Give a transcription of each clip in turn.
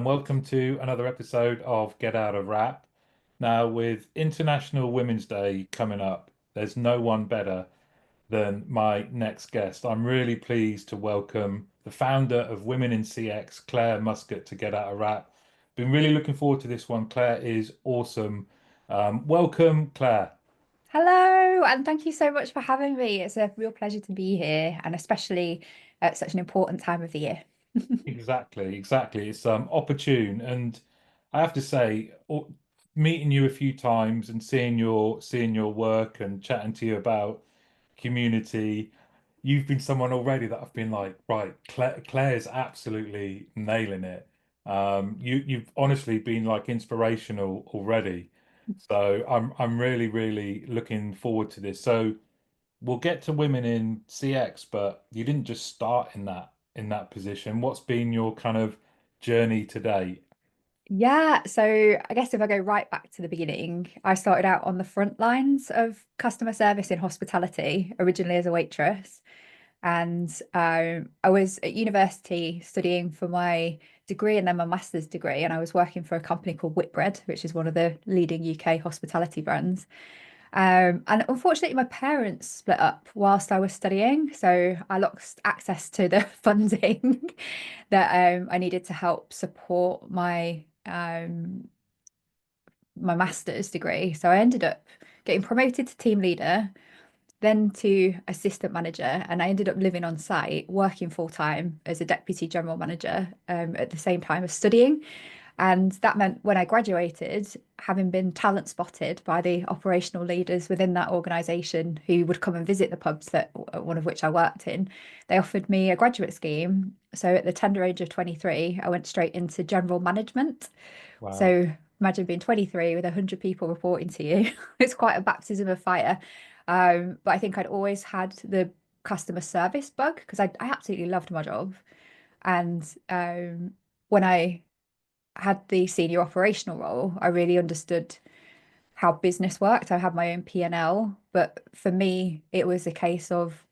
and welcome to another episode of Get Out of Rap. Now, with International Women's Day coming up, there's no one better than my next guest. I'm really pleased to welcome the founder of Women in CX, Clare Muscutt, to Get Out of Rap. Been really looking forward to this one. Claire is awesome. Welcome, Claire. Hello, and thank you so much for having me. It's a real pleasure to be here, and especially at such an important time of the year. Exactly, exactly. It's opportune, and I have to say, meeting you a few times and seeing your work and chatting to you about community, you've been someone already that I've been like, right, Claire's absolutely nailing it. You've honestly been like inspirational already. So I'm really, really looking forward to this. So we'll get to women in CX, but you didn't just start in that position. What's been your kind of journey to date? Yeah, so I guess if I go right back to the beginning, I started out on the front lines of customer service in hospitality, originally as a waitress. And I was at university studying for my degree and then my master's degree, and I was working for a company called Whitbread, which is one of the leading UK hospitality brands. And unfortunately, my parents split up whilst I was studying, so I lost access to the funding that I needed to help support my master's degree. So I ended up getting promoted to team leader, then to assistant manager, and I ended up living on site, working full time as a deputy general manager at the same time as studying. And that meant when I graduated, having been talent spotted by the operational leaders within that organisation who would come and visit the pubs that one of which I worked in, they offered me a graduate scheme. So at the tender age of 23, I went straight into general management. Wow. So imagine being 23 with 100 people reporting to you. It's quite a baptism of fire. But I think I'd always had the customer service bug because I absolutely loved my job. And when I had the senior operational role, I really understood how business worked. I had my own P&L, but for me, it was a case of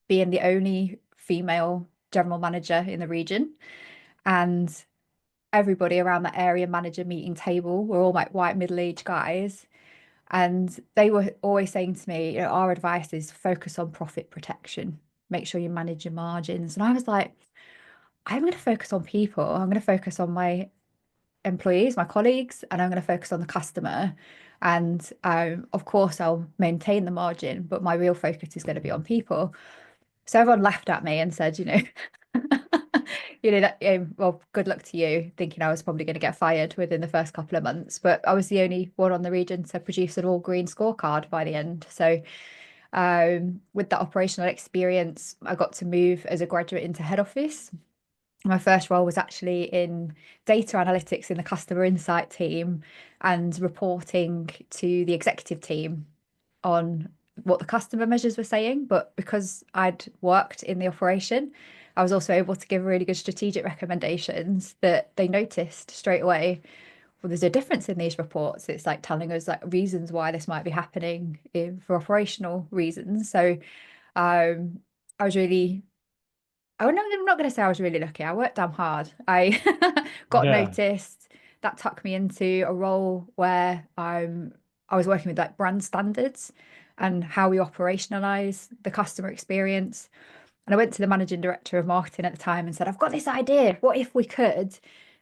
being the only female general manager in the region. And everybody around that area manager meeting table were all like white middle-aged guys. And they were always saying to me, our advice is focus on profit protection, make sure you manage your margins. And I was like, I'm going to focus on people. I'm going to focus on my employees, my colleagues, and I'm going to focus on the customer. And of course, I'll maintain the margin, but my real focus is going to be on people. So everyone laughed at me and said, well, good luck to you, thinking I was probably going to get fired within the first couple of months. But I was the only one on the region to produce an all green scorecard by the end. So with that operational experience, I got to move as a graduate into head office. My first role was actually in data analytics in the customer insight team and reporting to the executive team on what the customer measures were saying. But because I'd worked in the operation, I was also able to give really good strategic recommendations that they noticed straight away. Well, there's a difference in these reports. It's like telling us like reasons why this might be happening for operational reasons. So I was really I'm not going to say I was really lucky. I worked damn hard. I got Yeah. noticed. That took me into a role where I was working with like brand standards and how we operationalize the customer experience. And I went to the managing director of marketing at the time and said, I've got this idea. What if we could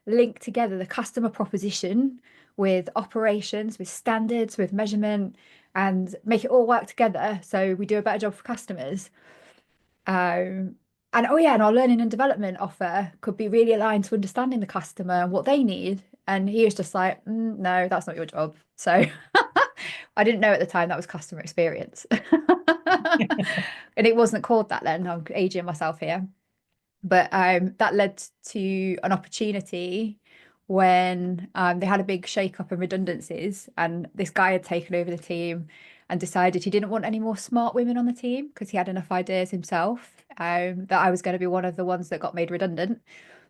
link together the customer proposition with operations, with standards, with measurement, and make it all work together so we do a better job for customers? Um, and oh yeah, and our learning and development offer could be really aligned to understanding the customer and what they need. And he was just like, no, that's not your job. So I didn't know at the time that was customer experience. And it wasn't called that then. I'm aging myself here. But that led to an opportunity when they had a big shake-up and redundancies, and this guy had taken over the team and decided he didn't want any more smart women on the team because he had enough ideas himself. That I was going to be one of the ones that got made redundant,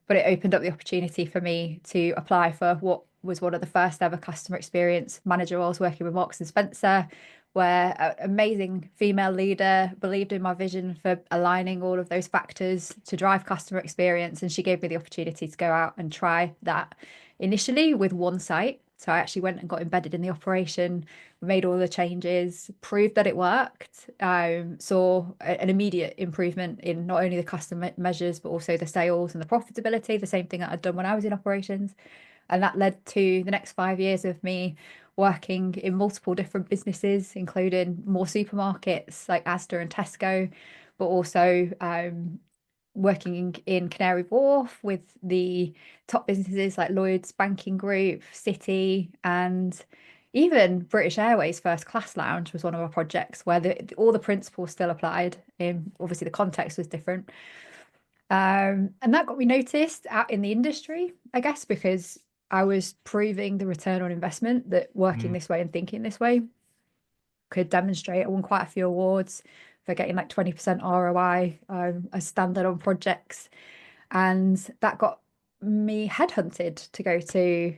but it opened up the opportunity for me to apply for what was one of the first ever customer experience manager roles working with Marks and Spencer, where an amazing female leader believed in my vision for aligning all of those factors to drive customer experience. And she gave me the opportunity to go out and try that initially with one site. So I actually went and got embedded in the operation, made all the changes, proved that it worked, saw an immediate improvement in not only the customer measures, but also the sales and the profitability, the same thing that I'd done when I was in operations. And that led to the next 5 years of me working in multiple different businesses, including more supermarkets like Asda and Tesco, but also working in Canary Wharf with the top businesses like Lloyd's Banking Group, City, and even British Airways First Class Lounge was one of our projects where all the principles still applied. Obviously, the context was different. And that got me noticed out in the industry, I guess, because I was proving the return on investment that working Mm. this way and thinking this way could demonstrate. I won quite a few awards for getting like 20% ROI as standard on projects. And that got me headhunted to go to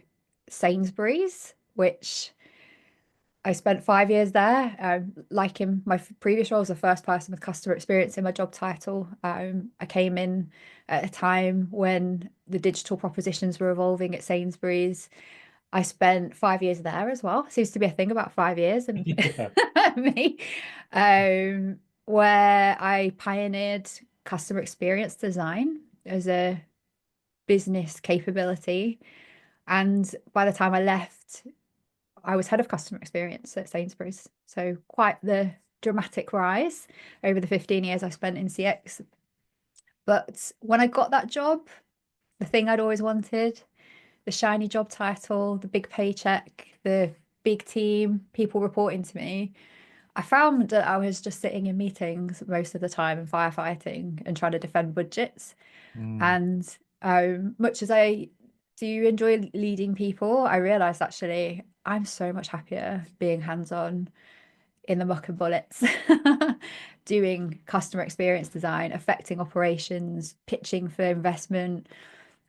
Sainsbury's, which I spent 5 years there. Like in my previous role, I was the first person with customer experience in my job title. I came in at a time when the digital propositions were evolving at Sainsbury's. I spent 5 years there as well. Seems to be a thing about 5 years and Yeah. me, where I pioneered customer experience design as a business capability. And by the time I left, I was head of customer experience at Sainsbury's. So quite the dramatic rise over the 15 years I spent in CX. But when I got that job, the thing I'd always wanted, the shiny job title, the big paycheck, the big team, people reporting to me, I found that I was just sitting in meetings most of the time and firefighting and trying to defend budgets. Mm. And much as I do enjoy leading people, I realized actually I'm so much happier being hands-on in the muck and bullets, doing customer experience design, affecting operations, pitching for investment.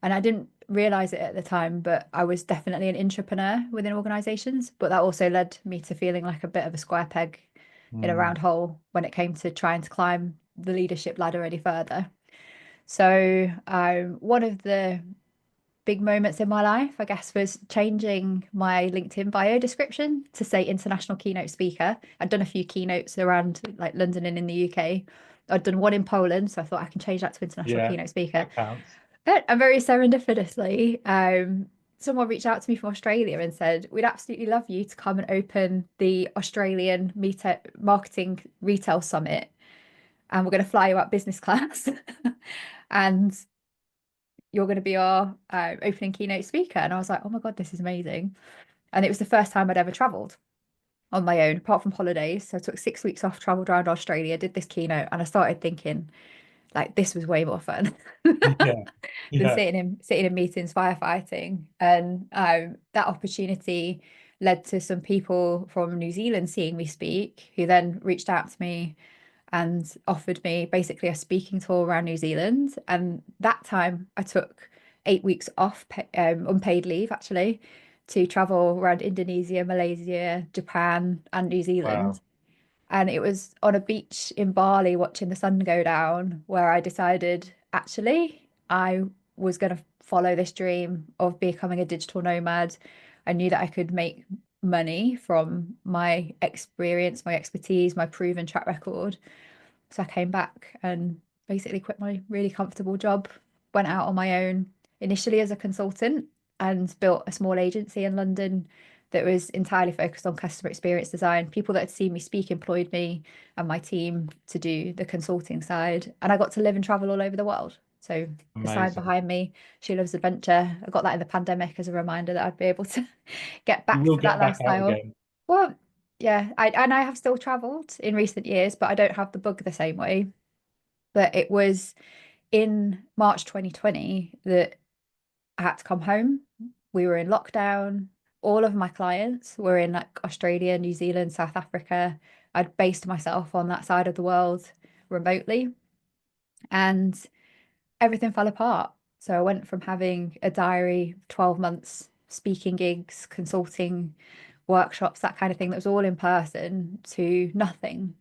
And I didn't realize it at the time, but I was definitely an entrepreneur within organizations. But that also led me to feeling like a bit of a square peg in a Mm. round hole when it came to trying to climb the leadership ladder any further. So, one of the big moments in my life, I guess, was changing my LinkedIn bio description to say international keynote speaker. I'd done a few keynotes around like London and in the UK. I'd done one in Poland, so I thought I can change that to international Yeah, keynote speaker. that counts. And very serendipitously, someone reached out to me from Australia and said, "We'd absolutely love you to come and open the Australian Marketing Retail Summit, and we're going to fly you up business class." And you're going to be our opening keynote speaker. And I was like, oh my God, this is amazing. And it was the first time I'd ever traveled on my own, apart from holidays. So I took 6 weeks off, traveled around Australia, did this keynote, and I started thinking, like, this was way more fun Yeah, than yeah. sitting in meetings, firefighting. And that opportunity led to some people from New Zealand seeing me speak, who then reached out to me and offered me basically a speaking tour around New Zealand. And that time I took 8 weeks off, unpaid leave actually, to travel around Indonesia, Malaysia, Japan, and New Zealand. Wow. And it was on a beach in Bali watching the sun go down where I decided actually I was going to follow this dream of becoming a digital nomad. I knew that I could make money from my experience, my expertise, my proven track record. So I came back and basically quit my really comfortable job, went out on my own, initially as a consultant, and built a small agency in London that was entirely focused on customer experience design. People that had seen me speak employed me and my team to do the consulting side. And I got to live and travel all over the world. So the sign Amazing. behind me, She Loves Adventure. I got that in the pandemic as a reminder that I'd be able to get You back will to that get back out lifestyle. again. Well, yeah, I have still traveled in recent years, but I don't have the bug the same way. But it was in March 2020 that I had to come home. We were in lockdown. All of my clients were in like Australia, New Zealand, South Africa. I'd based myself on that side of the world remotely, and everything fell apart. So I went from having a diary, 12 months, speaking gigs, consulting workshops, that kind of thing, that was all in person, to nothing.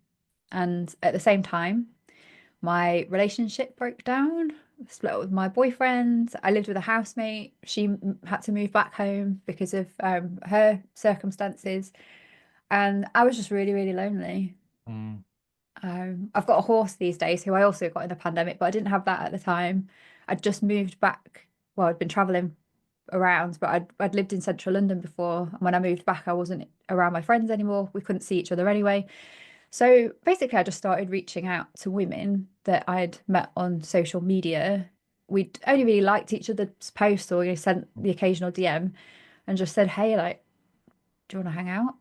And at the same time, my relationship broke down, split up with my boyfriend. I lived with a housemate. She had to move back home because of her circumstances. And I was just really, really lonely. Mm. I've got a horse these days who I also got in the pandemic, but I didn't have that at the time. I'd just moved back. Well, I'd been traveling around, but I'd lived in central London before. And when I moved back, I wasn't around my friends anymore. We couldn't see each other anyway. So basically, I just started reaching out to women that I'd met on social media. We'd only really liked each other's posts, or sent the occasional DM, and just said, "Hey, like, do you want to hang out?"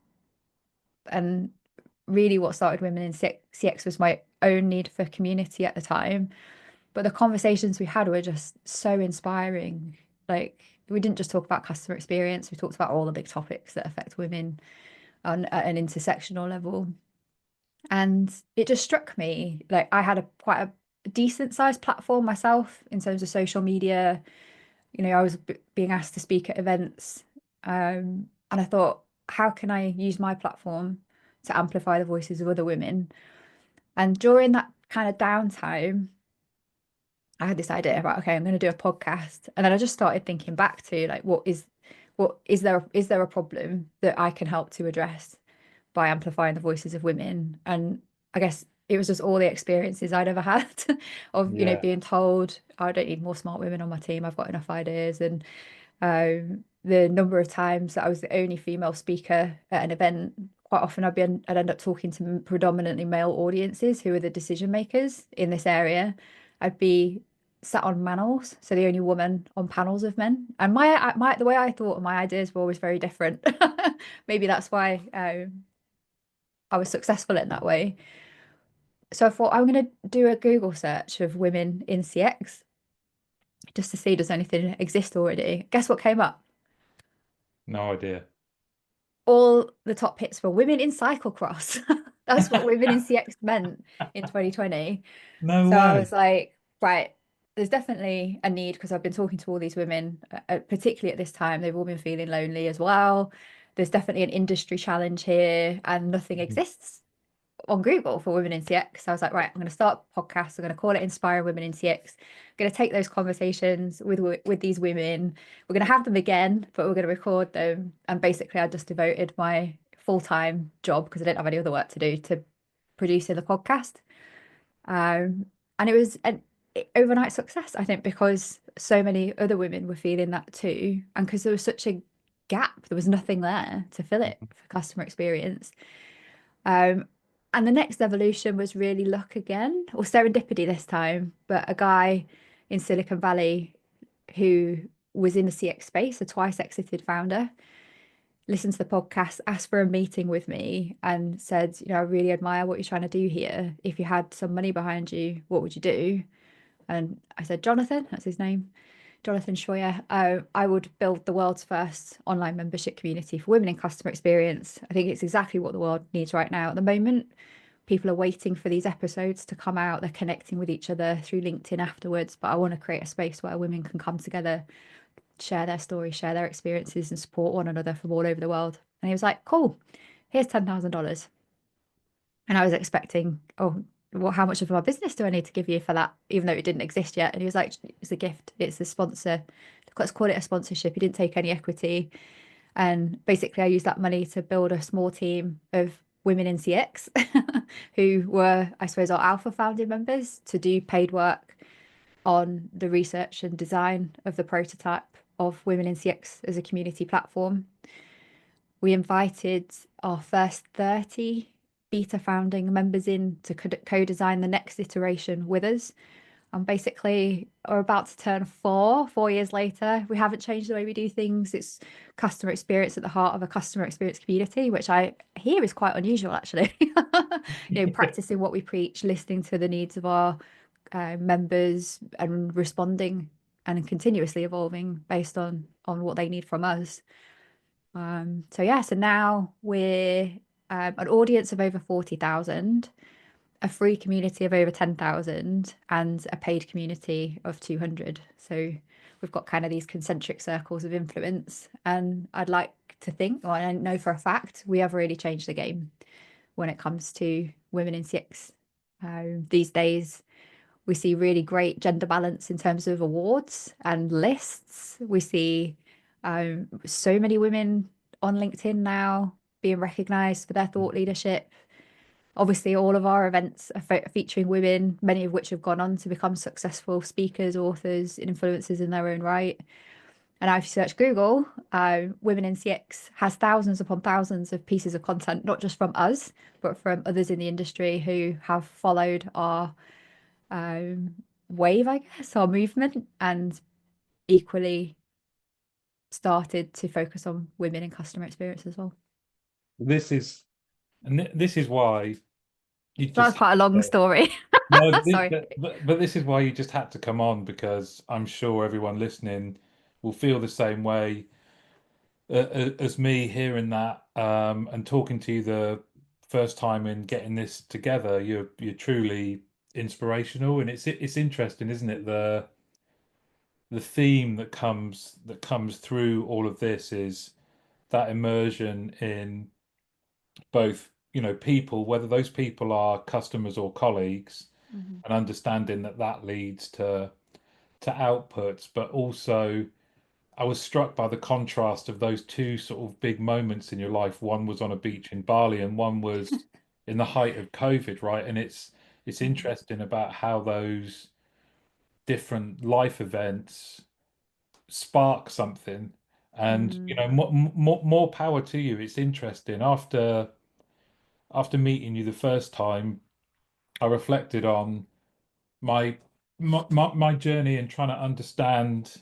And really, what started Women in CX was my own need for community at the time. But the conversations we had were just so inspiring. Like, we didn't just talk about customer experience, we talked about all the big topics that affect women at an intersectional level. And it just struck me, like, I had a quite a decent sized platform myself in terms of social media. I was being asked to speak at events. And I thought, how can I use my platform to amplify the voices of other women? And during that kind of downtime, I had this idea about, okay, I'm going to do a podcast. And then I just started thinking back to, like, what is there a problem that I can help to address by amplifying the voices of women? And I guess it was just all the experiences I'd ever had of, Yeah. being told, "Oh, I don't need more smart women on my team. I've got enough ideas." And the number of times that I was the only female speaker at an event, quite often I'd end up talking to predominantly male audiences who are the decision makers in this area. I'd be sat on panels, so the only woman on panels of men. And my the way I thought my ideas were always very different. Maybe that's why I was successful in that way. So I thought I'm going to do a Google search of women in CX just to see does anything exist already. Guess what came up? No idea. All the top hits were women in cyclocross. That's what women in CX meant in 2020. No So I way. was like, right, there's definitely a need, because I've been talking to all these women, particularly at this time, they've all been feeling lonely as well. There's definitely an industry challenge here, and nothing Mhm. exists on Google for women in CX. So I was like, right, I'm going to start a podcast. I'm going to call it Inspiring Women in CX. I'm going to take those conversations with these women. We're going to have them again, but we're going to record them. And basically, I just devoted my full-time job, because I didn't have any other work to do, to producing the podcast. And it was an overnight success, I think, because so many other women were feeling that too, and because there was such a gap, there was nothing there to fill it Mhm. for customer experience. Um, and the next evolution was really luck again, or serendipity this time. But a guy in Silicon Valley who was in the CX space, a twice exited founder, listened to the podcast, asked for a meeting with me, and said, I really admire what you're trying to do here. If you had some money behind you, what would you do? And I said, Jonathan, that's his name, Jonathan Schroyer. I would build the world's first online membership community for women in customer experience. I think it's exactly what the world needs right now. At the moment, people are waiting for these episodes to come out. They're connecting with each other through LinkedIn afterwards. But I want to create a space where women can come together, share their stories, share their experiences, and support one another from all over the world. And he was like, cool, here's $10,000. And I was expecting, oh, well, how much of my business do I need to give you for that? Even though it didn't exist yet. And he was like, it's a gift. It's a sponsor. Let's call it a sponsorship. He didn't take any equity. And basically, I used that money to build a small team of women in CX who were, I suppose, our alpha founding members, to do paid work on the research and design of the prototype of Women in CX as a community platform. We invited our first 30 beta founding members in to co-design the next iteration with us. And basically, are about to turn 4 years later. We haven't changed the way we do things. It's customer experience at the heart of a customer experience community, which I hear is quite unusual, actually. Practicing what we preach, listening to the needs of our members, and responding and continuously evolving based on what they need from us. So now we're an audience of over 40,000, a free community of over 10,000, and a paid community of 200. So we've got kind of these concentric circles of influence, and I'd like to think, or I know for a fact, we have really changed the game when it comes to women in CX. These days, we see really great gender balance in terms of awards and lists. We see so many women on LinkedIn now being recognized for their thought leadership. Obviously, all of our events are featuring women, many of which have gone on to become successful speakers, authors, and influencers in their own right. And now, if you search Google, Women in CX has thousands upon thousands of pieces of content, not just from us, but from others in the industry who have followed our um, wave, I guess, our movement, and equally started to focus on women in customer experience as well. This is this is why you So just that's quite a long story. no, Sorry. but this is why you just had to come on because I'm sure everyone listening will feel the same way as me hearing that and talking to you the first time in getting this together. You're truly inspirational, and it's interesting, isn't it? The theme that comes through all of this is that immersion in both, people, whether those people are customers or colleagues, Mhm. and understanding that that leads to outputs, but also I was struck by the contrast of those two sort of big moments in your life. One was on a beach in Bali, and one was in the height of COVID, right? And it's Mhm. interesting about how those different life events spark something. And Mm. more power to you. It's interesting. After meeting you the first time, I reflected on my my journey and trying to understand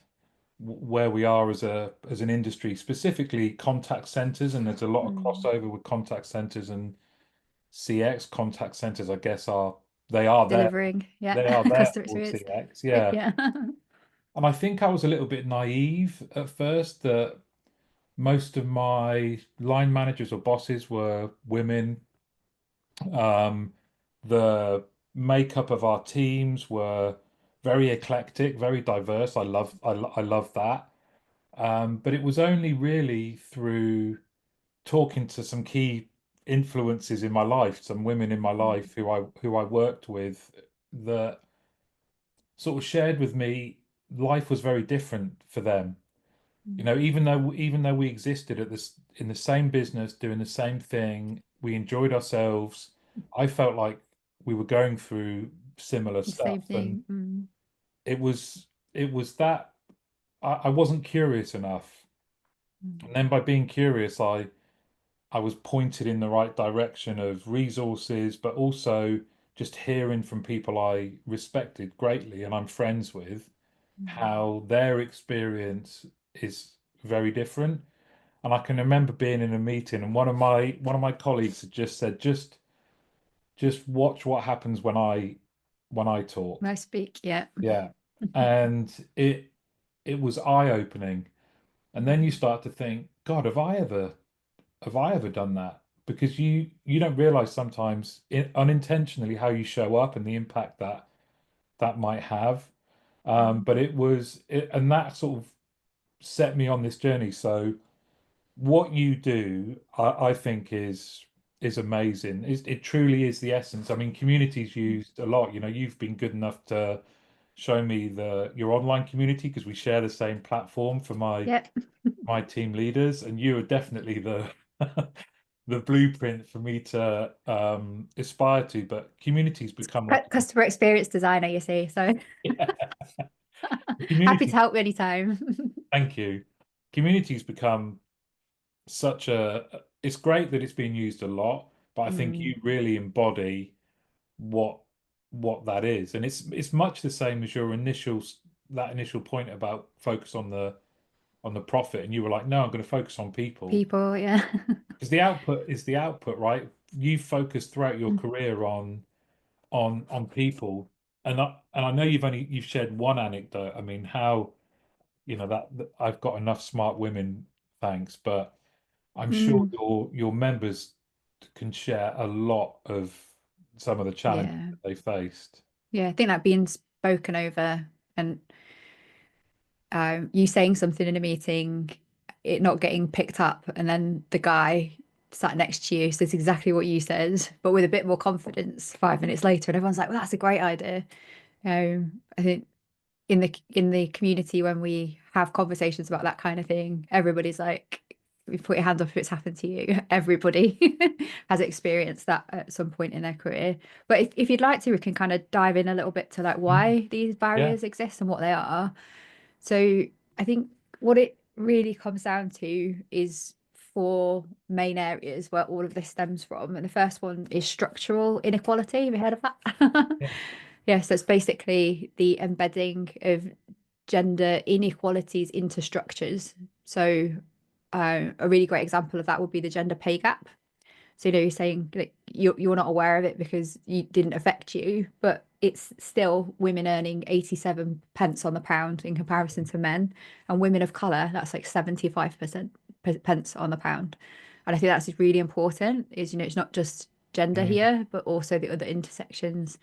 where we are as an industry, specifically contact centers, and there's a lot of Mm. crossover with contact centers and CX. Contact centers, I guess, they are there. Delivering, yeah, They are there customer for experience. CX, yeah. Yeah. And I think I was a little bit naive at first that most of my line managers or bosses were women. Um, the makeup of our teams were very eclectic, very diverse. I love that. But it was only really through talking to some key influences in my life, some women in my Mm. life who I worked with, that sort of shared with me life was very different for them. Mm. Even though we existed at this in the same business, doing the same thing, we enjoyed ourselves. I felt like we were going through similar The same stuff, and thing. Mm. it was that I wasn't curious enough. Mm. And then by being curious, I was pointed in the right direction of resources, but also just hearing from people I respected greatly and I'm friends with, Mm. how their experience is very different. And I can remember being in a meeting and one of my colleagues had just said, just watch what happens when I talk. I speak, yeah. Yeah. And it was eye-opening. And then you Mm. start to think, God, have I ever done that? Because you don't realize sometimes unintentionally how you show up and the impact that might have. Mm. But and that sort of set me on this journey. So what you do, I think is amazing. It truly is the essence. I mean, community's used a lot. You've been good enough to show me your online community because we share the same platform for my Yep. my team leaders, and you are definitely the the blueprint for me to aspire to. But communities become like Customer experience designer, you see. So yeah, happy to communities. help anytime. Thank you. Communities become such a. It's great that it's being used a lot, but I think Mm. you really embody what what that is, and it's much the same as your initial point about focus on the profit, and you were like, no, I'm going to focus on people. People, yeah. Because the output is the output, right? You focus throughout your Mm. career on people, and I know you've shared one anecdote. I mean, how that I've got enough smart women, thanks, but I'm sure Mm. your members can share a lot of some of the challenges Yeah. that they faced. Yeah. I think that being spoken over and you saying something in a meeting it not getting picked up, and then the guy sat next to you says exactly what you said, but with a bit more confidence 5 minutes later, and everyone's like, "Well, that's a great idea." I think in the community when we have conversations about that kind of thing, everybody's like, "You put your hands up if it's happened to you." Everybody has experienced that at some point in their career. But if you'd like to, we can kind of dive in a little bit to like Mm. why these Yeah. barriers exist and what they are. So I think what it really comes down to is four main areas where all of this stems from. And the first one is structural inequality. Have you heard of that? Yeah. Yes, that's basically the embedding of gender inequalities into structures. So a really great example of that would be the gender pay gap. So, you're saying that you're not aware of it because it didn't affect you, but it's still women earning 87 pence on the pound in comparison to men, and women of colour, that's like 75% pence on the pound. And I think that's really important, is, it's not just gender Mm. here, but also the other intersections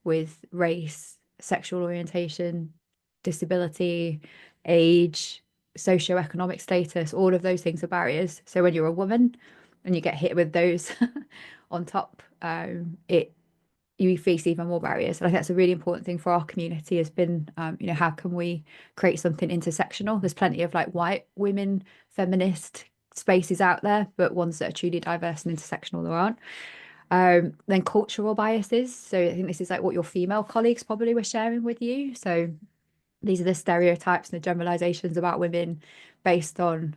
with race, sexual orientation, disability, age, socioeconomic status, all of those things are barriers. So when you're a woman, and you get hit with those on top, it you face even more barriers. And I think that's a really important thing for our community has been, how can we create something intersectional? There's plenty of like white women feminist spaces out there, but ones that are truly diverse and intersectional there aren't. Then cultural biases. So I think this is like what your female colleagues probably were sharing with you. So these are the stereotypes and the generalizations about women based on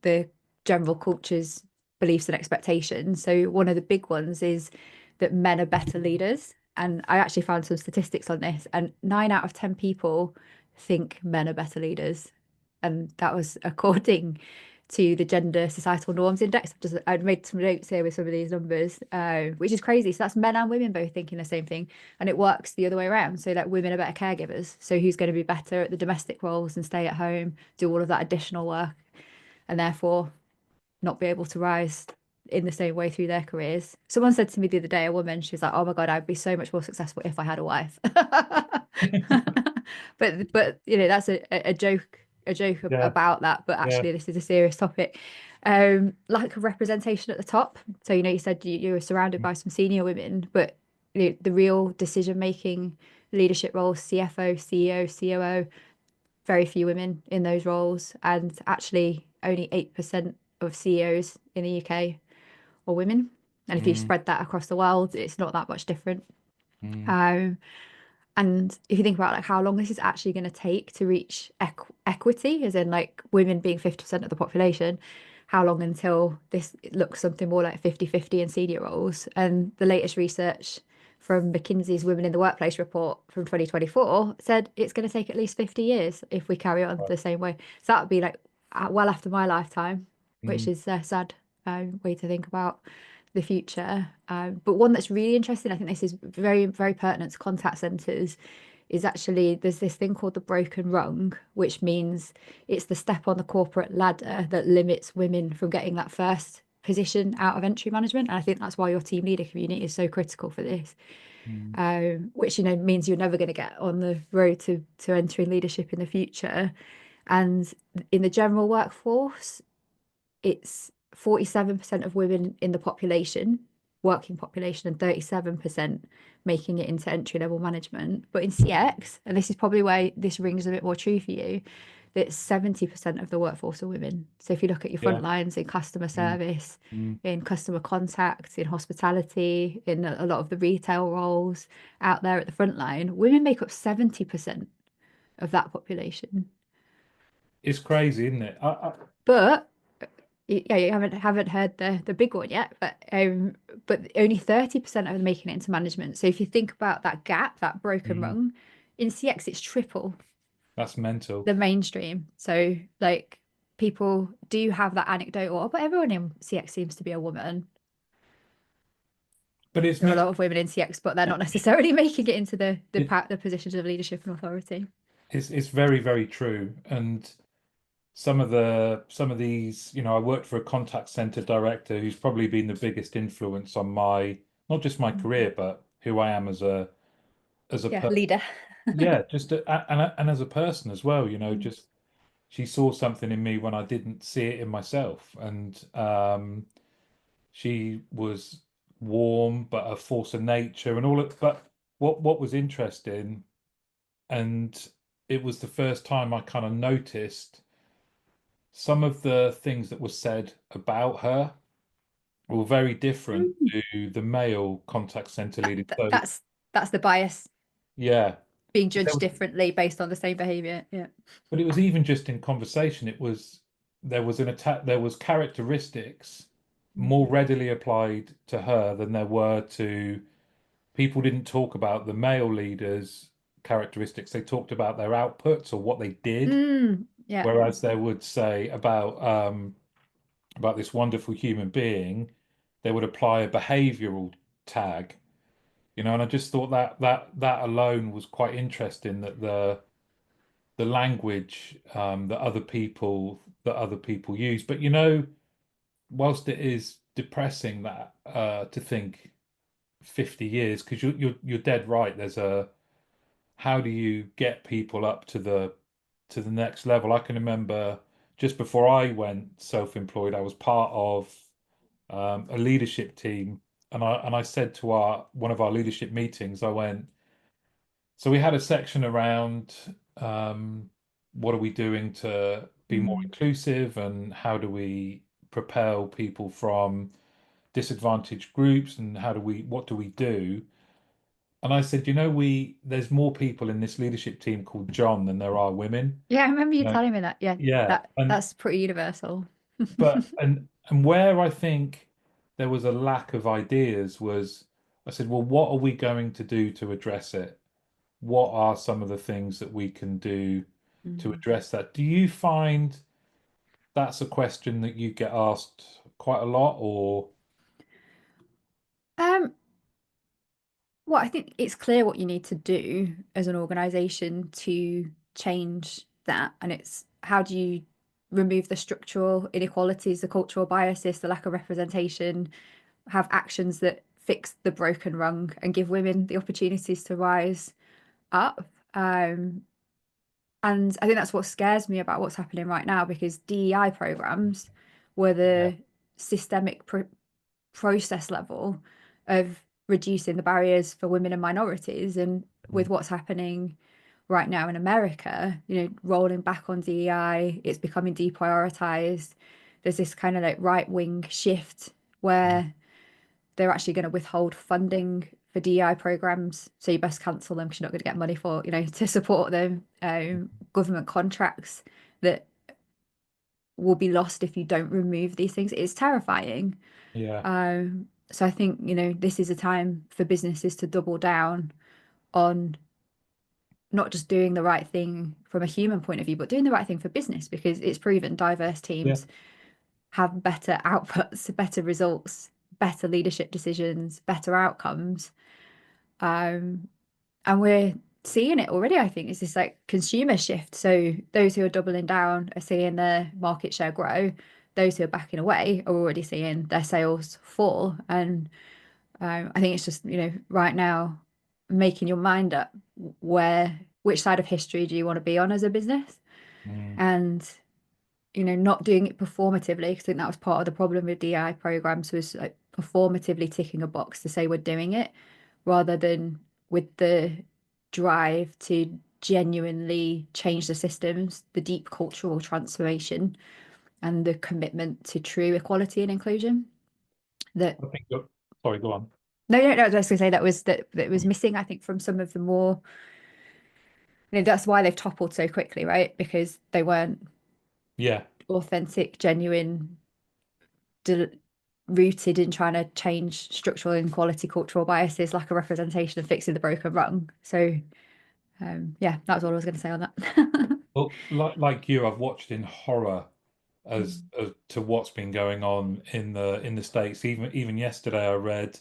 the general culture's beliefs and expectations. So one of the big ones is that men are better leaders. And I actually found some statistics on this, and 9 out of 10 people think men are better leaders. And that was according to the Gender Societal Norms Index. I'd made some notes here with some of these numbers, which is crazy. So that's men and women both thinking the same thing, and it works the other way around. So like women are better caregivers. So who's going to be better at the domestic roles and stay at home, do all of that additional work, and therefore not be able to rise in the same way through their careers. Someone said to me the other day, a woman, she was like, "Oh my God, I'd be so much more successful if I had a wife." But that's a joke Yeah. about that. But Yeah. actually, this is a serious topic. Lack of representation at the top. So you said you were surrounded by some senior women, but the real decision making leadership roles, CFO, CEO, COO, very few women in those roles, and actually only 8% of CEOs in the UK are women. And if you Mm. spread that across the world, it's not that much different. Mm. Um, and if you think about like how long this is actually going to take to reach equity, as in like women being 50% of the population, how long until this looks something more like 50-50 in senior roles? And the latest research from McKinsey's Women in the Workplace report from 2024 said it's going to take at least 50 years if we carry on Right. the same way. So that would be like well after my lifetime, which Mm. is a sad way to think about the future. But one that's really interesting, I think this is very, very pertinent to contact centres, is actually there's this thing called the broken rung, which means it's the step on the corporate ladder that limits women from getting that first position out of entry management. And I think that's why your team leader community is so critical for this, Mm. which means you're never going to get on the road to entering leadership in the future. And in the general workforce, it's 47% of women in the population, working population, and 37% making it into entry level management. But in CX, and this is probably where this rings a bit more true for you, that 70% of the workforce are women. So if you look at your front Yeah. lines in customer Mm. service, Mm. in customer contact, in hospitality, in a lot of the retail roles out there at the front line, women make up 70% of that population. It's crazy, isn't it? But yeah, you haven't heard the big one yet, but only 30% of them making it into management. So if you think about that gap, that broken Mm. rung, in CX it's triple That's mental. the mainstream. So like people do have that anecdote, or but everyone in CX seems to be a woman. But There are a lot of women in CX, but they're not necessarily making it into it the positions of leadership and authority. it's very, very true. And some of these, I worked for a contact center director who's probably been the biggest influence on my not just my Mhm. career, but who I am as a Yeah, per leader. yeah, just and as a person as well, Mm. just she saw something in me when I didn't see it in myself, and she was warm but a force of nature and all of. But what was interesting, and it was the first time I kind of noticed some of the things that were said about her were very different Mm. to the male contact center leaders. So That's the bias, yeah, being but judged differently based on the same behavior. Yeah. it was even just in conversation. It was there was an attack. There was characteristics more readily applied to her than there were to people. Didn't talk about the male leaders' characteristics. They talked about their outputs or what they did, Yeah. whereas they would say about this wonderful human being, they would apply a behavioral tag, and I just thought that alone was quite interesting that the language that other people use. But whilst it is depressing that to think 50 years, because you're dead right, there's a how do you get people up to the next level? I can remember just before I went self-employed, I was part of a leadership team, and I said to our one of our leadership meetings, I went, so we had a section around what are we doing to be more Mm. inclusive, and how do we propel people from disadvantaged groups, and what do we do? And I said, there's more people in this leadership team called John than there are women. Yeah, I remember you You know, telling me that. Yeah, yeah, that's pretty universal. but and where I think there was a lack of ideas was I said, well, what are we going to do to address it? What are some of the things that we can do to Mm. address that? Do you find that's a question that you get asked quite a lot, or Um, well, I think it's clear what you need to do as an organization to change that. And it's how do you remove the structural inequalities, the cultural biases, the lack of representation, have actions that fix the broken rung and give women the opportunities to rise up. And I think that's what scares me about what's happening right now because DEI programs were yeah, the systemic process level of reducing the barriers for women and minorities. And mm, with what's happening right now in America, rolling back on DEI, it's becoming deprioritized. There's this kind of like right wing shift mm, where they're actually going to withhold funding for DEI programs. So you best cancel them because you're not going to get money for, to support them. Government contracts that will be lost if you don't remove these things. It's terrifying. yeah, So I think, this is a time for businesses to double down on not just doing the right thing from a human point of view, but doing the right thing for business because it's proven diverse yeah. teams have better outputs, better results, better leadership decisions, better outcomes. Um, and we're seeing it already, I think. It's this like consumer shift. So those who are doubling down are seeing their market share grow. Those who are backing away are already seeing their sales fall. And I think it's just, right now, making your mind up which side of history do you want to be on as a business? Mm, And, not doing it performatively, because I think that was part of the problem with DI programs was like performatively ticking a box to say we're doing it rather than with the drive to genuinely change the systems, the deep cultural transformation, and the commitment to true equality and inclusion. That I think sorry, go on. no, I was just going to say that was missing, I think, from some of the more, that's why they've toppled so quickly, right? Because they weren't Yeah, authentic, genuine, rooted in trying to change structural inequality, cultural biases, lack of representation, and fixing the broken rung. So yeah, that was all I was going to say on that. well, like you, I've watched in horror Mm. as to what's been going on in the States. Even yesterday, I read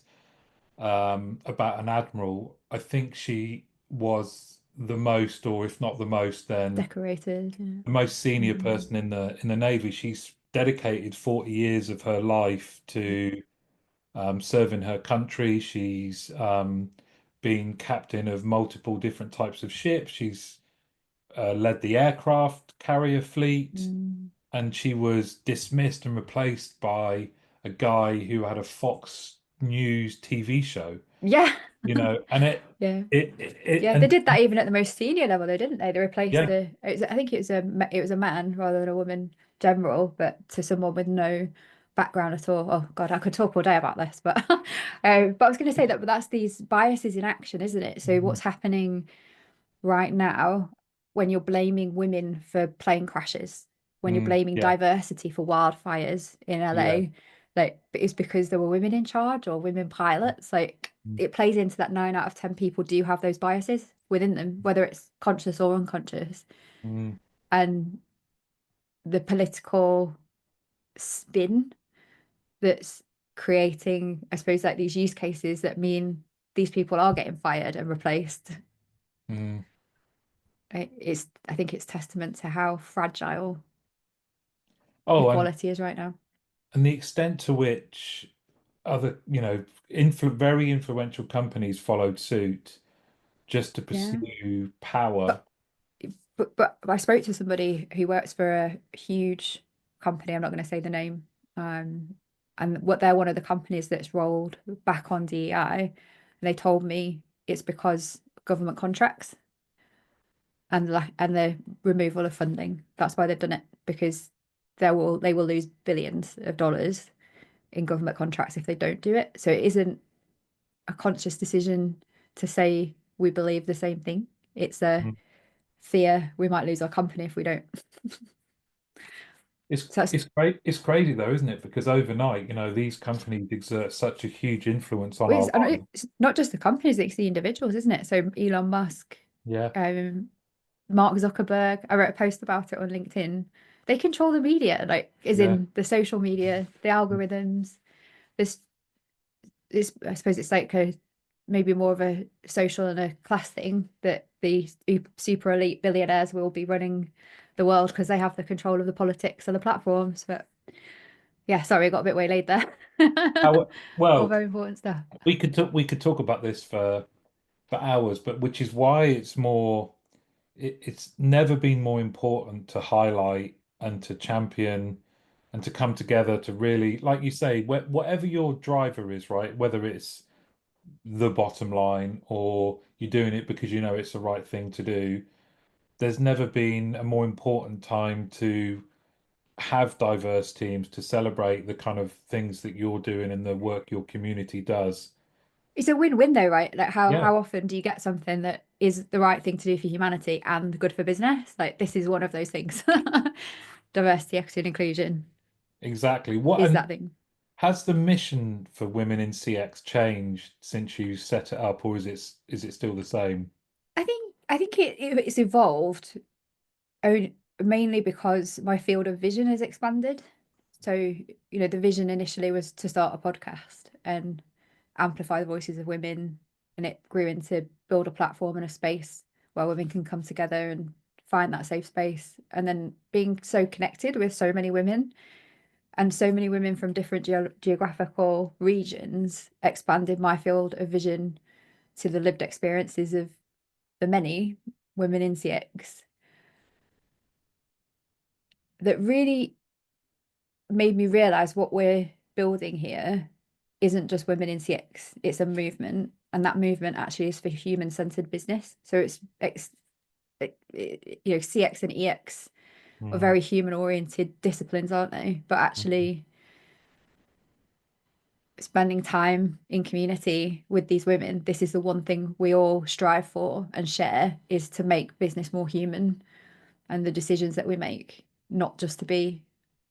about an admiral. I think she was the most, or if not the most, then Decorated. Yeah. the most senior Mm. person in the Navy. She's dedicated 40 years of her life to serving her country. She's been captain of multiple different types of ships. She's led the aircraft carrier fleet, Mm. and she was dismissed and replaced by a guy who had a Fox News TV show, Yeah. and Yeah. Yeah, they and did that even at the most senior level, though, didn't they? They replaced yeah, the. I think it was a man rather than a woman general, but to someone with no background at all. Oh God, I could talk all day about this, but but I was going to say that, but that's these biases in action, isn't it? So Mhm. what's happening right now when you're blaming women for plane crashes, when you're blaming Yeah, diversity for wildfires in yeah, LA, like it's because there were women in charge or women pilots. Like mm, it plays into that 9 out of 10 people do have those biases within them, whether it's conscious or unconscious. mm, And the political spin that's creating, I suppose, like these use cases that mean these people are getting fired and replaced. mm. I think it's testament to how fragile Oh, equality is right now. and the extent to which other, very influential companies followed suit just to Yeah. pursue power. But but I spoke to somebody who works for a huge company. I'm not going to say the name. Um, and what they're one of the companies that's rolled back on DEI. And they told me it's because government contracts and the removal of funding. That's why they've done it because they will lose billions of dollars in government contracts if they don't do it. So it isn't a conscious decision to say we believe the same thing. It's a Mm. fear we might lose our company if we don't. It's So that's it's great. It's crazy though, isn't it? Because overnight, these companies exert such a huge influence on our I know lives. it's not just the companies, it's the individuals, isn't it? So Elon Musk, Yeah, um, Mark Zuckerberg, I wrote a post about it on LinkedIn. They control the media, like as yeah. in the social media, the algorithms. This I suppose it's like a maybe more of a social and a class thing that the super elite billionaires will be running the world because they have the control of the politics and the platforms. But yeah, sorry, I got a bit waylaid there. How, All well, very important stuff. we could talk about this for hours, but which is why it's never been more important to highlight and to champion and to come together to really, like you say, whatever your driver is, right? Whether it's the bottom line or you're doing it because you know it's the right thing to do, there's never been a more important time to have diverse teams to celebrate the kind of things that you're doing and the work your community does. It's a win-win though, right? Like Yeah, how often do you get something that is the right thing to do for humanity and good for business? Like this is one of those things. Diversity, equity, and inclusion exactly. What is and that thing. has the mission for women in CX changed since you set it up, or is it still the same? I think it's evolved mainly because my field of vision has expanded. So, the vision initially was to start a podcast and amplify the voices of women, and it grew into build a platform and a space where women can come together and find that safe space. And then being so connected with so many women and so many women from different geographical regions expanded my field of vision to the lived experiences of the many women in CX that really made me realize what we're building here isn't just women in CX, it's a movement. And that movement actually is for human centered business. So CX and EX are Mm, very human oriented disciplines, aren't they? But mm, actually, spending time in community with these women, this is the one thing we all strive for and share is to make business more human and the decisions that we make, not just to be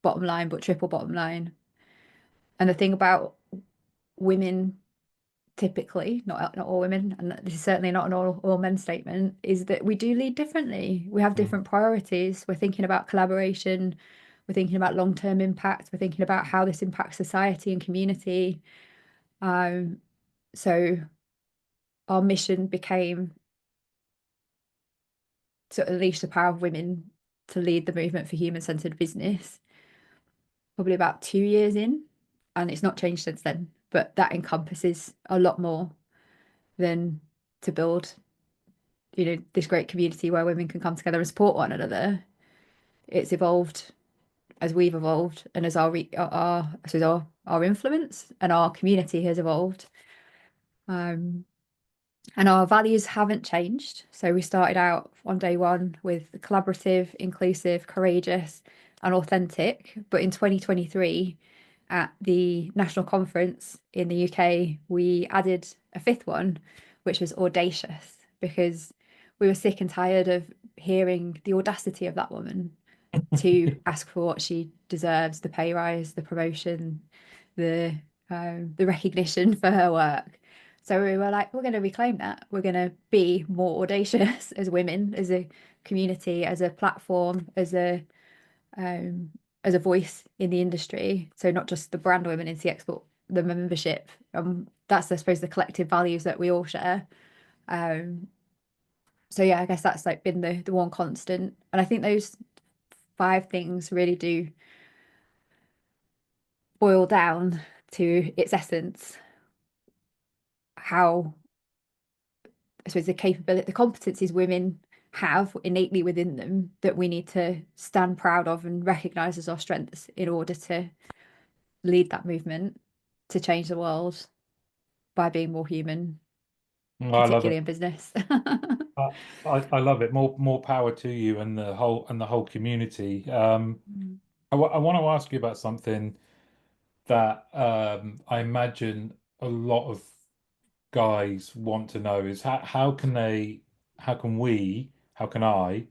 bottom line, but triple bottom line. And the thing about women typically, not all women, and this is certainly not an all men statement, is that we do lead differently. We have mm. different priorities. We're thinking about collaboration, we're thinking about long-term impact, we're thinking about how this impacts society and community. Um, so our mission became to unleash the power of women to lead the movement for human-centered business, probably about 2 years in, and it's not changed since then. But that encompasses a lot more than to build this great community where women can come together and support one another. It's evolved as we've evolved, and as I suppose our influence and our community has evolved. Um, and our values haven't changed. So we started out on day one with collaborative, inclusive, courageous, and authentic. But in 2023, at the national conference in the UK, we added a fifth one, which was audacious, because we were sick and tired of hearing the audacity of that woman to ask for what she deserves, the pay rise, the promotion, the recognition for her work. So we were like, we're going to reclaim that. We're going to be more audacious as women, as a community, as a platform, um, as a voice in the industry. So not just the brand women in CX, but the membership. That's, I suppose, the collective values that we all share. Um, so yeah, I guess that's like been the one constant. And I think those five things really do boil down to its essence, how I suppose the capability, the competencies women have innately within them that we need to stand proud of and recognize as our strengths in order to lead that movement to change the world by being more human, I love particularly it. in business. I, I love it. More power to you and the whole community. I want to ask you about something that I imagine a lot of guys want to know is how can we, how can I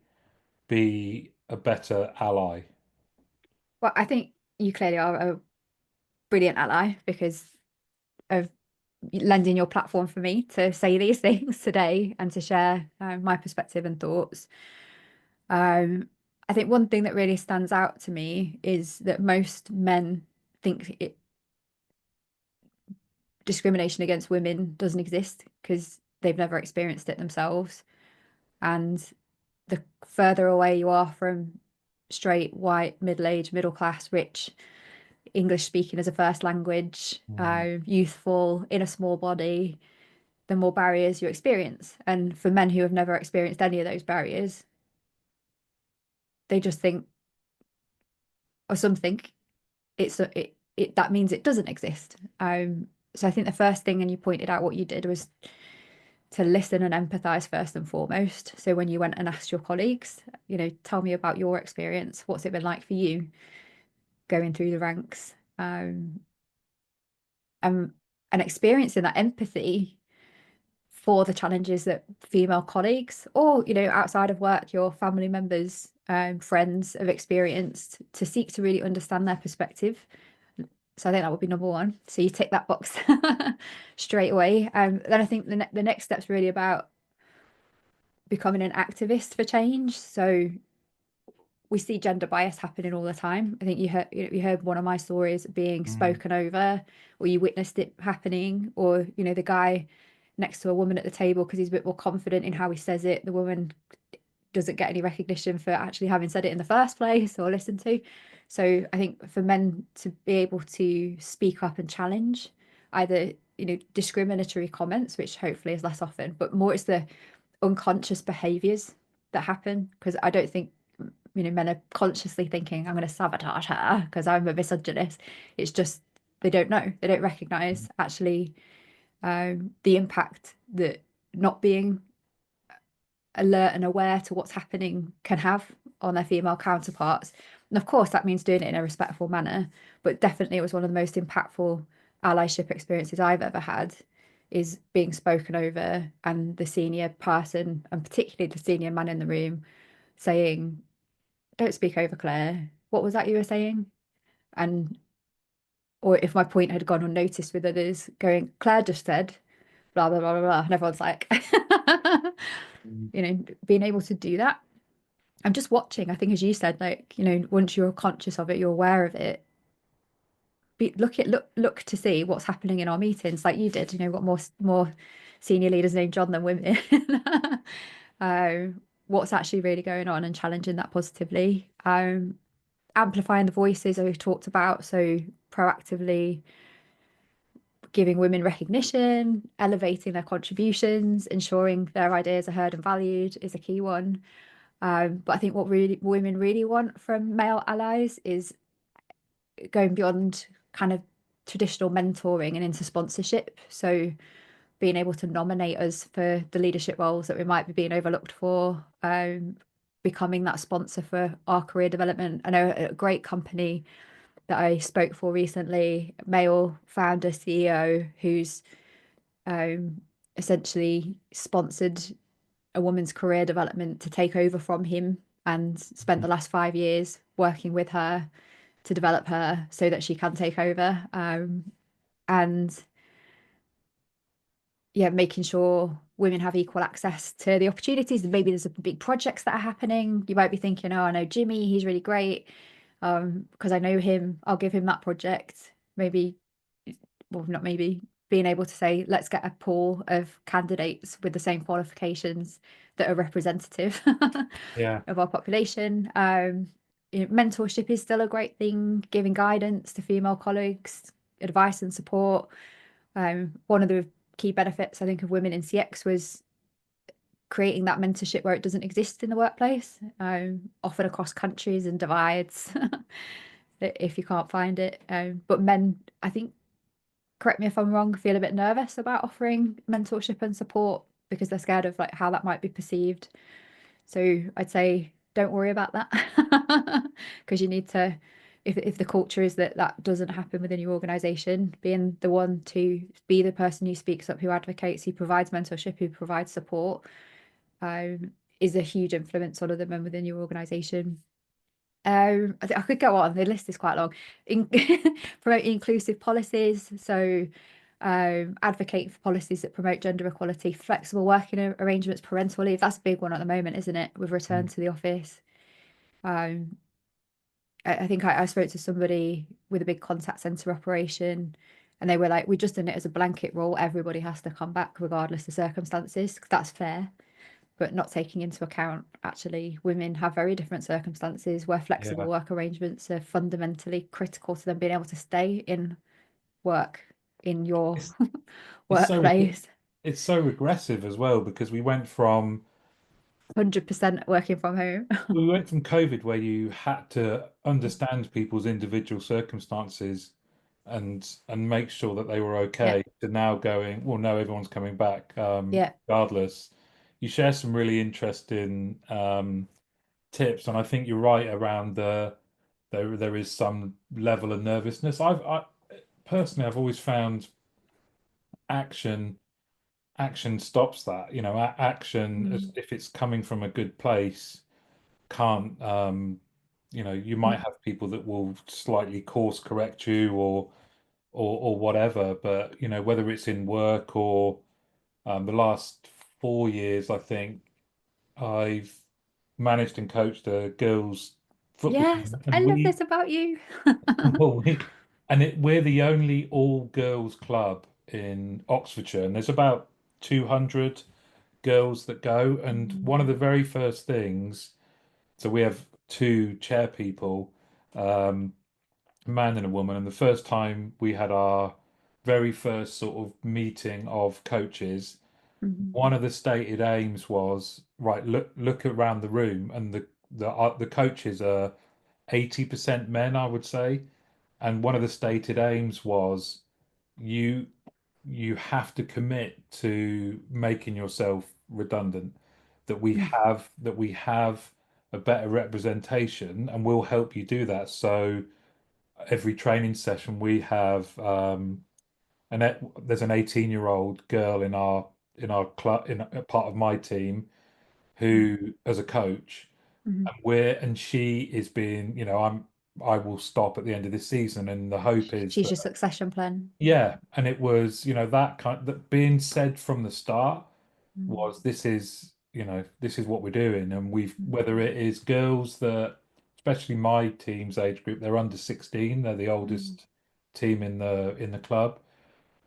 be a better ally? Well, I think you clearly are a brilliant ally because of lending your platform for me to say these things today and to share my perspective and thoughts. Um, I think one thing that really stands out to me is that most men think discrimination against women doesn't exist because they've never experienced it themselves. And the further away you are from straight, white, middle-aged, middle class, rich, English speaking as a first language, Mm. youthful, in a small body, the more barriers you experience. And for men who have never experienced any of those barriers, they just think, or some think, that means it doesn't exist. So I think the first thing, and you pointed out what you did, was to listen and empathize first and foremost. So when you went and asked your colleagues, tell me about your experience. What's it been like for you going through the ranks? And, and experiencing that empathy for the challenges that female colleagues or, outside of work, your family members, friends have experienced to seek to really understand their perspective. So I think that would be number one. So you tick that box straight away. Then I think the next step's really about becoming an activist for change. So we see gender bias happening all the time. I think you heard one of my stories being Mm. spoken over, or you witnessed it happening, or the guy next to a woman at the table because he's a bit more confident in how he says it. The woman doesn't get any recognition for actually having said it in the first place or listened to. So I think for men to be able to speak up and challenge either discriminatory comments, which hopefully is less often, but more it's the unconscious behaviors that happen, because I don't think men are consciously thinking I'm going to sabotage her because I'm a misogynist. It's just they don't know, they don't recognize actually the impact that not being alert and aware to what's happening can have on their female counterparts. And of course, that means doing it in a respectful manner. But definitely, it was one of the most impactful allyship experiences I've ever had. Is being spoken over, and the senior person, and particularly the senior man in the room, saying, "Don't speak over Claire. What was that you were saying?" And or if my point had gone unnoticed with others, going, "Claire just said blah blah blah blah blah," and everyone's like, being able to do that. I'm just watching. I think, as you said, like, once you're conscious of it, you're aware of it. Look to see what's happening in our meetings, like you did. We've got more senior leaders named John than women. What's actually really going on and challenging that positively. Amplifying the voices that we've talked about. So proactively giving women recognition, elevating their contributions, ensuring their ideas are heard and valued is a key one. But I think what really women really want from male allies is going beyond kind of traditional mentoring and into sponsorship. So being able to nominate us for the leadership roles that we might be being overlooked for, becoming that sponsor for our career development. I know a great company that I spoke for recently, male founder CEO, who's um, essentially sponsored a woman's career development to take over from him and spent the last 5 years working with her to develop her so that she can take over. And yeah, making sure women have equal access to the opportunities. Maybe there's big projects that are happening. You might be thinking, oh, I know Jimmy, he's really great. Because I know him, I'll give him that project. Maybe, well, not maybe, being able to say, let's get a pool of candidates with the same qualifications that are representative Yeah. of our population. Mentorship is still a great thing, giving guidance to female colleagues, advice and support. One of the key benefits, I think, of women in CX was creating that mentorship where it doesn't exist in the workplace, often across countries and divides if you can't find it. But men, I think, correct me if I'm wrong, feel a bit nervous about offering mentorship and support because they're scared of like how that might be perceived. So I'd say don't worry about that because you need to, if the culture is that that doesn't happen within your organization, being the one to be the person who speaks up, who advocates, who provides mentorship, who provides support, is a huge influence on other men within your organization. I think I could go on. The list is quite long. In promote inclusive policies, so advocate for policies that promote gender equality, flexible working arrangements, parental leave. That's a big one at the moment, isn't it? With return to the office. Um, I think I spoke to somebody with a big contact center operation, and they were like, "We just done it as a blanket rule. Everybody has to come back regardless of circumstances. That's fair." But not taking into account actually women have very different circumstances where flexible Yeah. work arrangements are fundamentally critical to them being able to stay in work in your It's it's so workplace. it's so regressive as well because 100% working from home. we went from COVID where you had to understand people's individual circumstances and make sure that they were Yeah, okay to now going, well, no, everyone's coming back, yeah, regardless. You share some really interesting tips, and I think you're right around there is some level of nervousness. I personally I've always found action action stops that. Action, mm, if it's coming from a good place, can't you might mm, have people that will slightly course correct you or whatever, but whether it's in work or the last 4 years, I think I've managed and coached a girls football yes, team, I and love we this about you. well, we're the only all girls club in Oxfordshire, and there's about 200 girls that go. And one of Mm, the very first things, so we have two chair people, um, a man and a woman. And the first time we had our very first sort of meeting of coaches, mm, one of the stated aims was, right, look around the room, and the coaches are 80% men, I would say. And one of the stated aims was you you have to commit to making yourself redundant, mm, that we have a better representation, and we'll help you do that. So every training session we have there's an 18-year-old girl in our club, in a part of my team, mm, who as a coach, mm. and she is being, I will stop at the end of this season, and the hope is She's that, your succession plan. yeah. And it was, that kind that being said from the start Mm, was, this is what we're doing. And mm, whether it is girls that, especially my team's age group, they're under 16, they're the mm, oldest team in the club,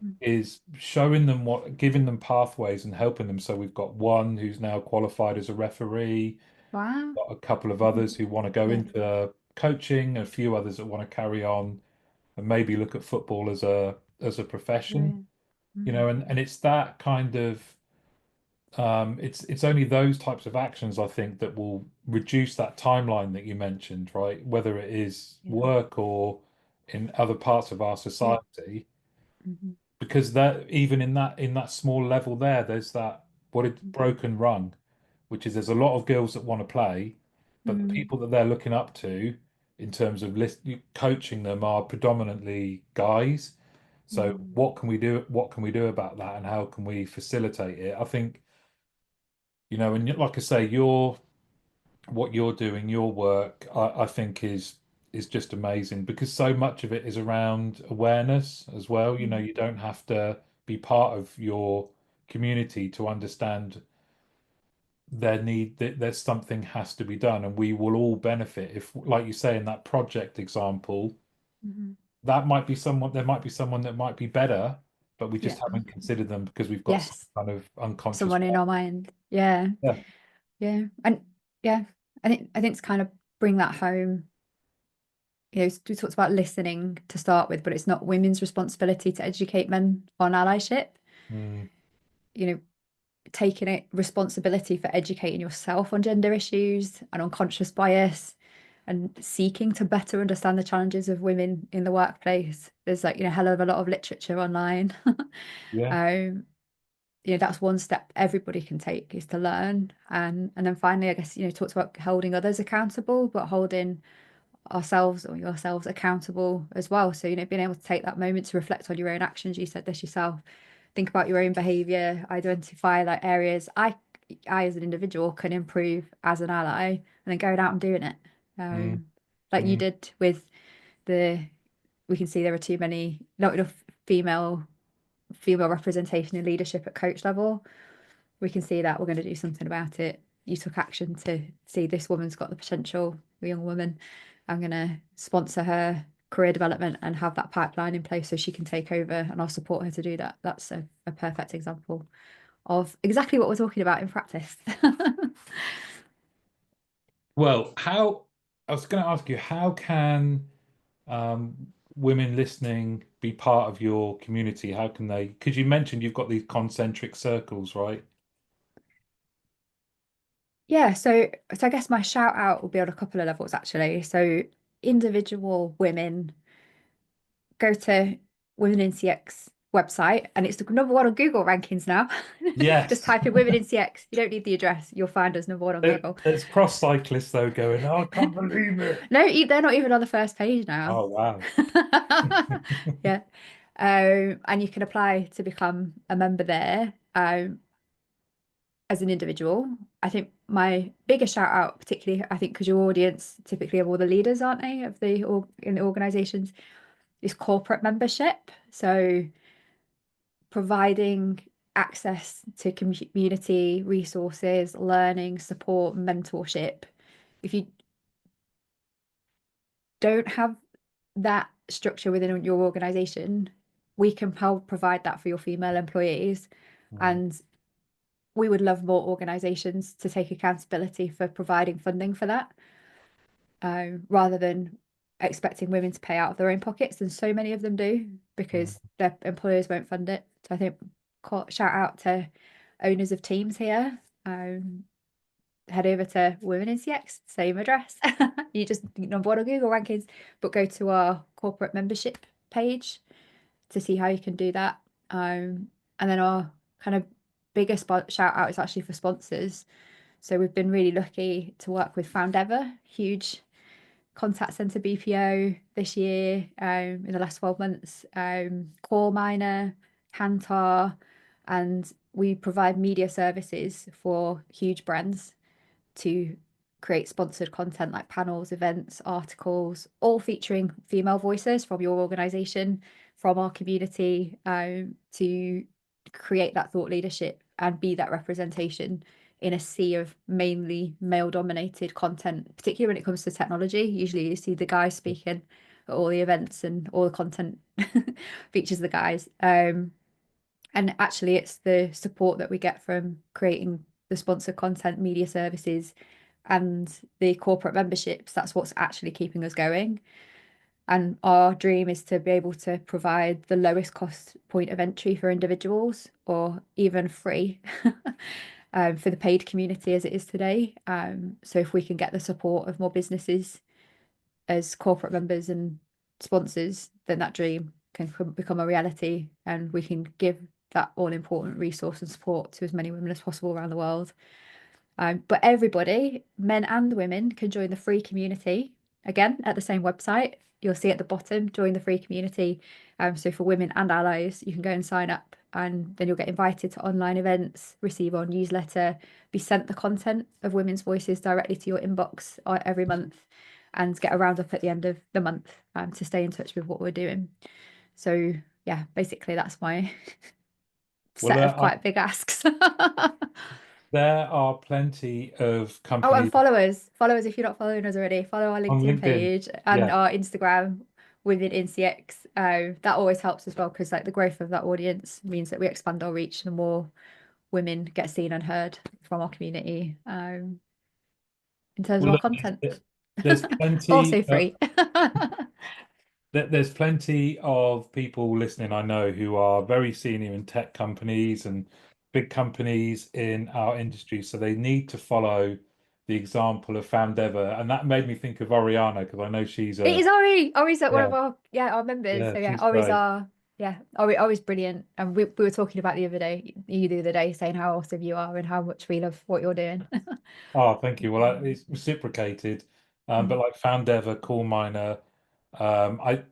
mm. is showing them giving them pathways and helping them. So we've got one who's now qualified as a referee, Wow. got a couple of others who want to go Yeah. into coaching, a few others that want to carry on and maybe look at football as as a profession, Brilliant. you Mm. know, and it's that kind of it's only those types of actions I think that will reduce that timeline that you mentioned, right? Whether it is Yeah. work or in other parts of our Yeah. society, Hmm. because that even in that small level there, there's that what it broken rung, which is there's a lot of girls that want to play, but the Mm. people that they're looking up to in terms of coaching them are predominantly guys. So Mm. what can we do? What can we do about that, and how can we facilitate it? I think, you know, and like I say, what you're doing, your work, I think is just amazing because so much of it is around awareness as well. You know, Mm. you don't have to be part of your community to understand their need that there's something has to be done, and we will all benefit if, like you say, in that project example, Mhm. that might be someone, there might be someone that might be better, but we Yeah. just haven't considered them because we've got some Yes. kind of unconscious Someone in bias. our mind. Yeah. Yeah. Yeah. And yeah, I think it's kind of bring that home. We talked about listening to start with, but it's not women's responsibility to educate men on allyship. Mm, You know, taking it responsibility for educating yourself on gender issues and unconscious bias and seeking to better understand the challenges of women in the workplace. There's like, hell of a lot of literature online. yeah. Um, that's one step everybody can take is to learn. And then finally, I guess, talked about holding others accountable, but holding ourselves or yourselves accountable as well. So, being able to take that moment to reflect on your own actions. You said this yourself. Think about your own behavior, identify like areas I as an individual can improve as an ally, and then going out and doing it. Mm, Like you mm, did with the we can see there are too many, not enough female representation in leadership at coach level. We can see that we're going to do something about it. You took action to see this woman's got the potential, a young woman. I'm going to sponsor her career development and have that pipeline in place so she can take over, and I'll support her to do that. That's a perfect example of exactly what we're talking about in practice. well, how I was going to ask you, how can women listening be part of your community? How can they? Because you mentioned you've got these concentric circles, right? Yeah, so I guess my shout out will be on a couple of levels actually. So individual women go to Women in CX website, and it's the number one on Google rankings now. Just Yes. type in Women in CX. You don't need the address. You'll find us number one on Google. There's cross cyclists though going, oh, I can't believe it. No, they're not even on the first page now. Oh wow. Yeah. And you can apply to become a member there as an individual. I think my biggest shout out, particularly, I think, because your audience typically are all the leaders, aren't they, of in the organizations, is corporate membership. So providing access to community resources, learning, support, mentorship. If you don't have that structure within your organization, we can help provide that for your female employees. Mm, And we would love more organizations to take accountability for providing funding for that, rather than expecting women to pay out of their own pockets. And so many of them do mm, because their employers won't fund it. So I think shout out to owners of teams here. Head over to Women in CX, same address. You just number one on Google rankings, but go to our corporate membership page to see how you can do that. And then our kind of biggest shout out is actually for sponsors. So we've been really lucky to work with Found Ever, huge contact center BPO this year, in the last 12 months, Core Miner, Kantar, and we provide media services for huge brands to create sponsored content like panels, events, articles, all featuring female voices from your organization, from our community, to create that thought leadership and be that representation in a sea of mainly male dominated content, particularly when it comes to technology. Usually you see the guys speaking at all the events and all the content features the guys. And actually, it's the support that we get from creating the sponsored content, media services, and the corporate memberships. That's what's actually keeping us going. And our dream is to be able to provide the lowest cost point of entry for individuals, or even free for the paid community as it is today. So if we can get the support of more businesses as corporate members and sponsors, then that dream can become a reality, and we can give that all important resource and support to as many women as possible around the world. But everybody, men and women, can join the free community again at the same website. You'll see at the bottom, join the free community. So for women and allies, you can go and sign up, and then you'll get invited to online events, receive our newsletter, be sent the content of women's voices directly to your inbox every month, and get a roundup at the end of the month to stay in touch with what we're doing. So yeah, basically that's my Well, set of quite big asks. there are plenty of Oh, and companies followers, if you're not following us already, follow our on LinkedIn LinkedIn. page and Yeah. our Instagram within INCX. That always helps as well, because like the growth of that audience means that we expand our reach, the more women get seen and heard from our community, in terms of Well, our look, content. there's plenty. Also free. There's plenty of people listening I know who are very senior in tech companies and big companies in our industry. So they need to follow the example of Famdeva. And that made me think of Oriana because I know she's It a, is Ori. Ori's like one yeah, of our members. yeah, So yeah, she's great. Ori's brilliant. And we were talking about you the other day, saying how awesome you are and how much we love what you're doing. Oh, thank you. Well, it's reciprocated. But like Foundever, Coal Miner,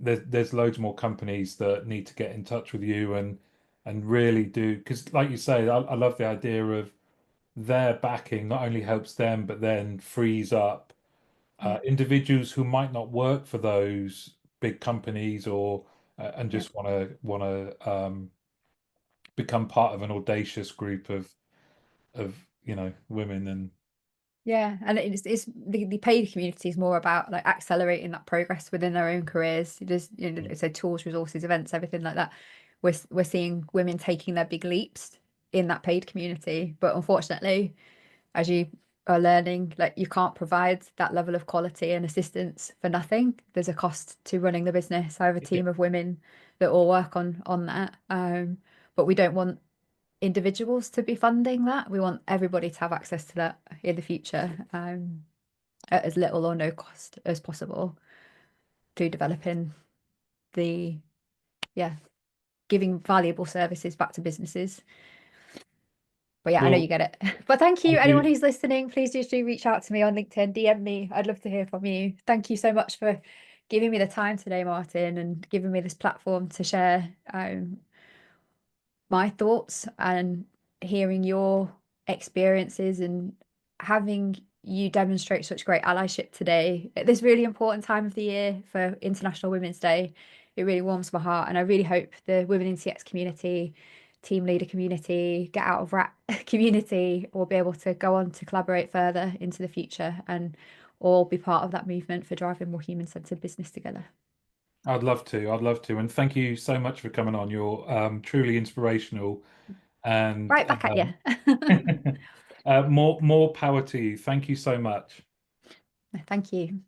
there's loads more companies that need to get in touch with you and really do because, like you say, I love the idea of their backing not only helps them but then frees up Yeah, individuals who might not work for those big companies or and yeah. just want to become part of an audacious group of women and Yeah, and it's the paid community is more about like accelerating that progress within their own careers. There's, so tools, resources, events, everything like that. We're seeing women taking their big leaps in that paid community, but unfortunately, as you are learning, like you can't provide that level of quality and assistance for nothing. There's a cost to running the business. I have a yeah, team of women that all work on that, but we don't want individuals to be funding that. We want everybody to have access to that in the future, at as little or no cost as possible, to developing the, yeah, giving valuable services back to businesses. But yeah, I know you well, get it. But thank I you, anyone do. who's listening. Please just do reach out to me on LinkedIn, DM me. I'd love to hear from you. Thank you so much for giving me the time today, Martin, and giving me this platform to share my thoughts and hearing your experiences, and having you demonstrate such great allyship today at this really important time of the year for International Women's Day. It really warms my heart, and I really hope the Women in CX community, team leader community, get out of rat community will be able to go on to collaborate further into the future and all be part of that movement for driving more human-centered business together. I'd love to. I'd love to. And thank you so much for coming on. You're truly inspirational and Right back at you. more power to you. Thank you so much. Thank you.